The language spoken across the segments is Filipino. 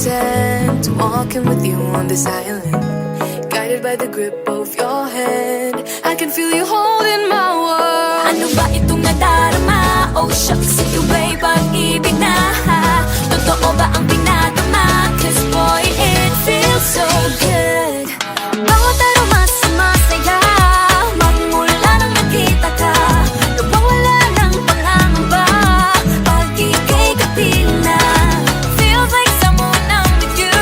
sand, walking with you on this island, guided by the grip of your hand. I can feel you holding my world. Ano ba itong nadarama? Oh shucks, ito ba'y pag-ibig na? Totoo ba ang pinadama? Cause boy, it feels so good. Bawat aroma sumasaya, magmula nang nakita ka. Nawawala ng pangangamba pag ika'y kapiling na. Feels like someone I'm with you,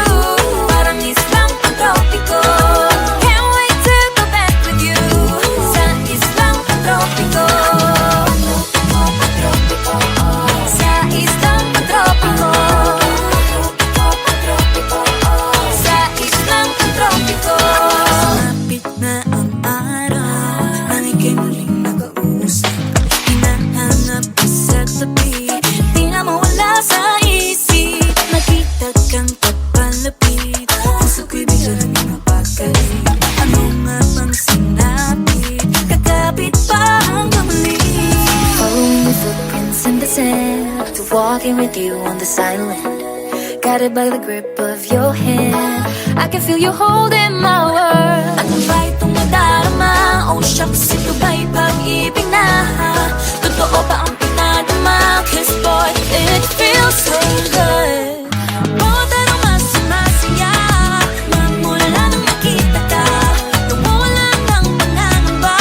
parang islang pantropiko. Can't wait to go back with you sa islang pantropiko. Sa islang pantropiko. Sa islang pantropiko. Sumapit na ang araw nang ika'y muling nakausap. Hinahanap ka sa tabi, di na mawala sa isip. Nakita kang papalapit, puso ko'y biglang napakalit. Ano nga bang sinapit? Kakapit pa hanggang muli. Following your footprints in the sand, to walking with you on this island, guided by the grip of your hand. I can feel you holding my world. Ano ba itong nadarama? Oh shucks, ito ba'y pag-ibig na? Totoo ba ang pinadama? Cause boy, it feels so good. Bawat aroma sumasaya, magmula nang makita ka. Nawawala ng pangangamba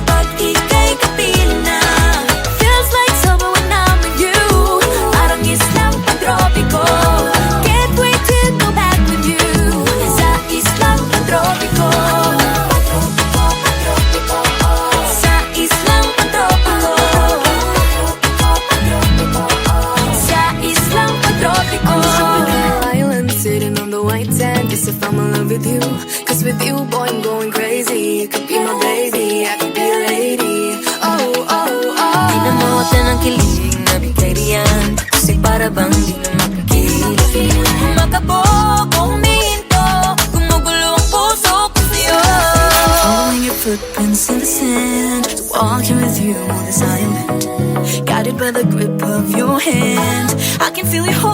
pag ika'y kapiling na. Feels like summer when I'm with you, parang islang pantropiko. Can't wait to go back with you sa islang pantropiko. Sa islang pantropiko. Sa islang pantropiko. Island sitting on the white sand, just if I'm in love with you. Cause with you, boy, I'm going crazy. You could be my baby, I could be a lady. Oh, oh, oh. Pinamutan ng kilig na bigay riyan, kasi para bang di na makikilip. Makabog o huminto, gumugulo ang puso ko sa'yo. Following your footprints in the sand, walking with you on this island, guided by the grip of your hand. I can feel you holding